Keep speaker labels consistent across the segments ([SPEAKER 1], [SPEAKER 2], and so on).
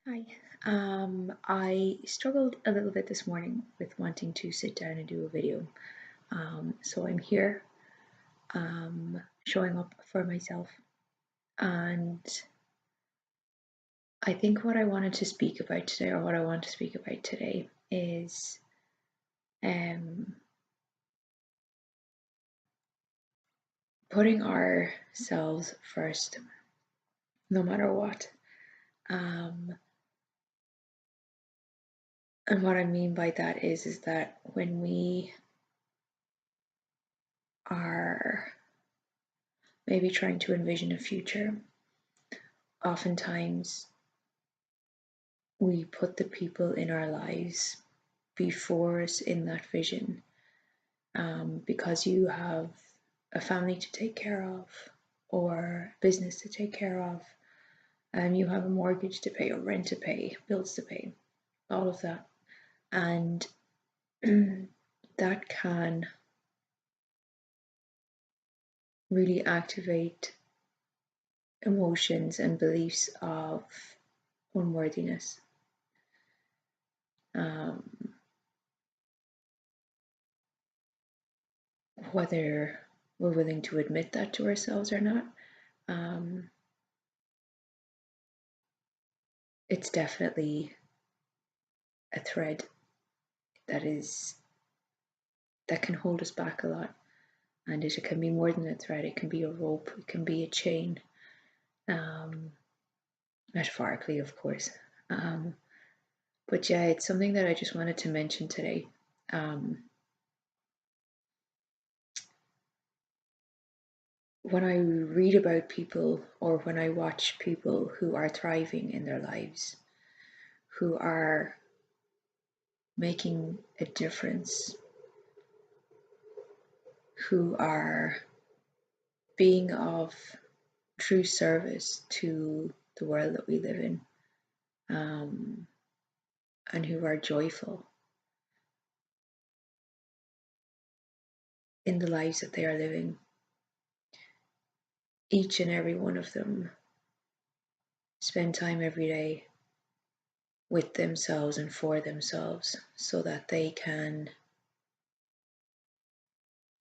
[SPEAKER 1] Hi. I struggled a little bit this morning with wanting to sit down and do a video. So I'm here showing up for myself. And I think what I wanted to speak about today, or what I want to speak about today, is um, putting ourselves first, no matter what. Um, and what I mean by that is that when we are maybe trying to envision a future, oftentimes we put the people in our lives before us in that vision, because you have a family to take care of, or business to take care of, and you have a mortgage to pay, or rent to pay, bills to pay, all of that. And that can really activate emotions and beliefs of unworthiness. Um, whether we're willing to admit that to ourselves or not, um, it's definitely a thread that can hold us back a lot. And it can be more than a thread, it can be a rope, it can be a chain, um, metaphorically, of course. But yeah, it's something that I just wanted to mention today. When I read about people, or when I watch people who are thriving in their lives, who are making a difference, who are being of true service to the world that we live in, and who are joyful in the lives that they are living, each and every one of them spend time every day with themselves and for themselves, so that they can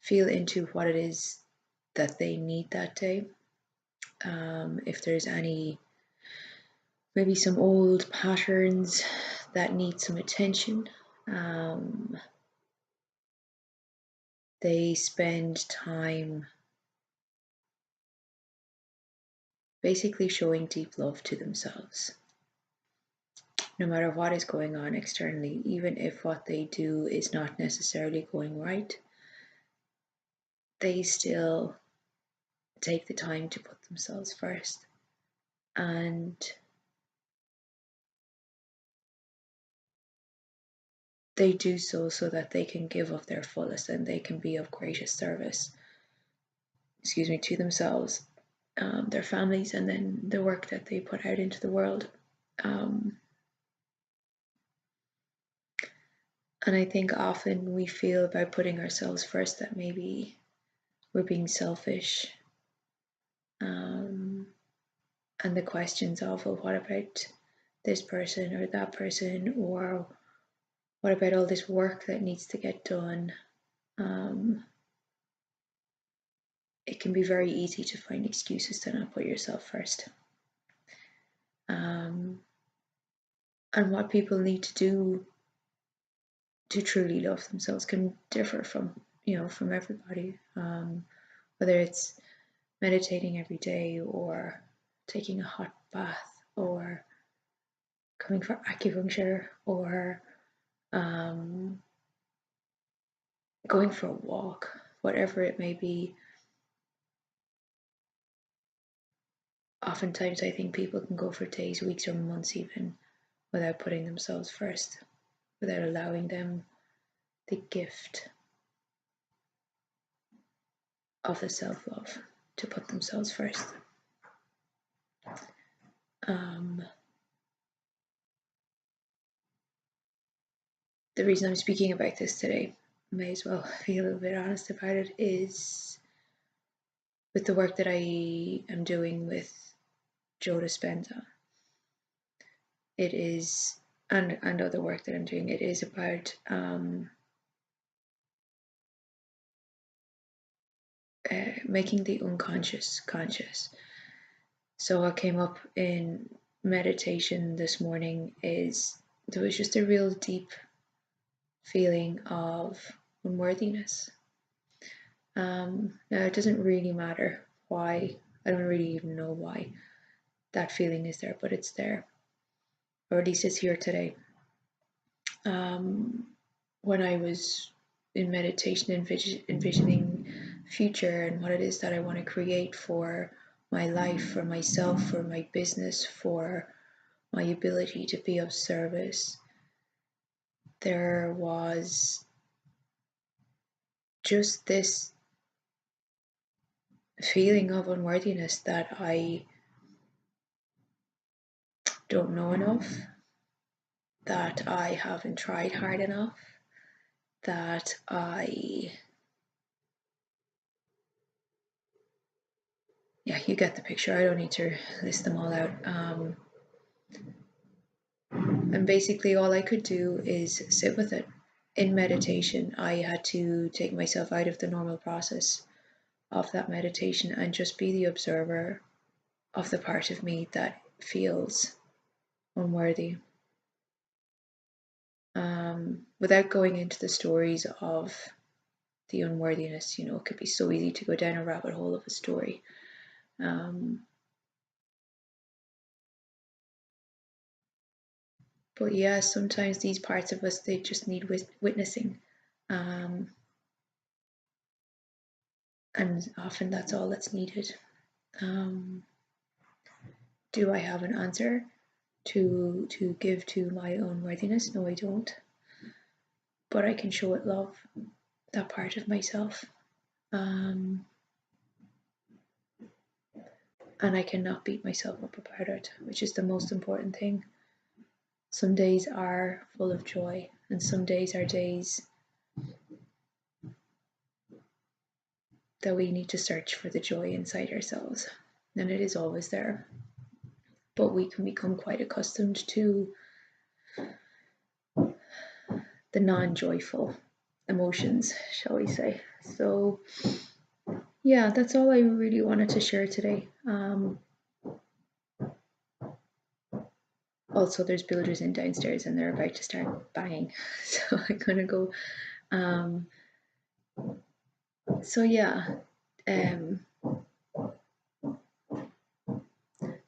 [SPEAKER 1] feel into what it is that they need that day. If there's maybe some old patterns that need some attention, they spend time basically showing deep love to themselves, no matter what is going on externally. Even if what they do is not necessarily going right, they still take the time to put themselves first. And they do so that they can give of their fullest, and they can be of greatest service, to themselves, their families, and then the work that they put out into the world. And I think often we feel about putting ourselves first that maybe we're being selfish. And the questions of, well, what about this person or that person, or what about all this work that needs to get done? It can be very easy to find excuses to not put yourself first. And what people need to do to truly love themselves can differ from everybody. Whether it's meditating every day, or taking a hot bath, or coming for acupuncture, or going for a walk, whatever it may be. Oftentimes I think people can go for days, weeks, or months even without putting themselves first, without allowing them the gift of the self-love to put themselves first. The reason I'm speaking about this today, I may as well be a little bit honest about it, is with the work that I am doing with Joe Dispenza. it is, and other work that I'm doing, it is about making the unconscious conscious. So what came up in meditation this morning is there was just a real deep feeling of unworthiness. Now it doesn't really matter why, I don't really even know why that feeling is there, but it's there, or at least it's here today. When I was in meditation, envisioning future and what it is that I want to create for my life, for myself, for my business, for my ability to be of service, there was just this feeling of unworthiness that I don't know enough, that I haven't tried hard enough, that yeah, you get the picture. I don't need to list them all out. And basically all I could do is sit with it. In meditation, I had to take myself out of the normal process of that meditation and just be the observer of the part of me that feels unworthy. Without going into the stories of the unworthiness, it could be so easy to go down a rabbit hole of a story. But yeah, sometimes these parts of us, they just need witnessing. And often that's all that's needed. Do I have an answer to give to my own worthiness? No, I don't. But I can show it love, that part of myself. And I cannot beat myself up about it, which is the most important thing. Some days are full of joy, and some days are days that we need to search for the joy inside ourselves. And it is always there. But we can become quite accustomed to the non-joyful emotions, shall we say. So yeah, that's all I really wanted to share today. Also, there's builders in downstairs and they're about to start banging, so I'm gonna go. So yeah,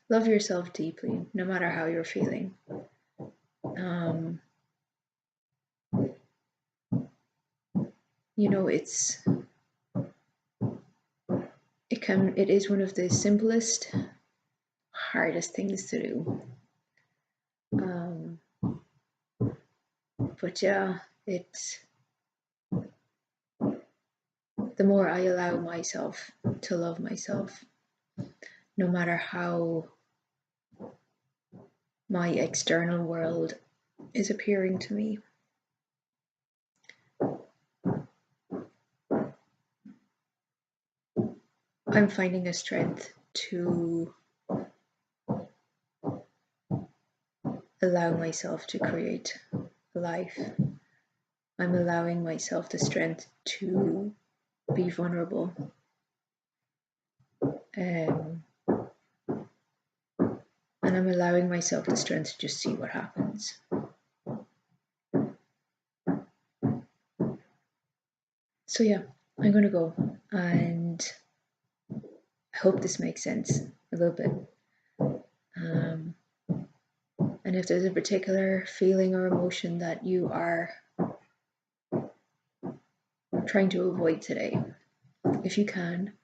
[SPEAKER 1] love yourself deeply, no matter how you're feeling. It is one of the simplest, hardest things to do. But yeah, the more I allow myself to love myself, no matter how my external world is appearing to me, I'm finding a strength to allow myself to create a life. I'm allowing myself the strength to be vulnerable. And I'm allowing myself the strength to just see what happens. So yeah, I'm gonna go, and I hope this makes sense a little bit. And if there's a particular feeling or emotion that you are trying to avoid today, if you can,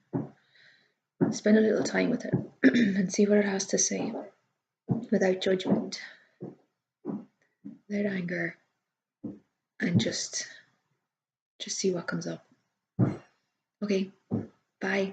[SPEAKER 1] spend a little time with it and see what it has to say, without judgment, without anger, and just see what comes up. Okay, bye.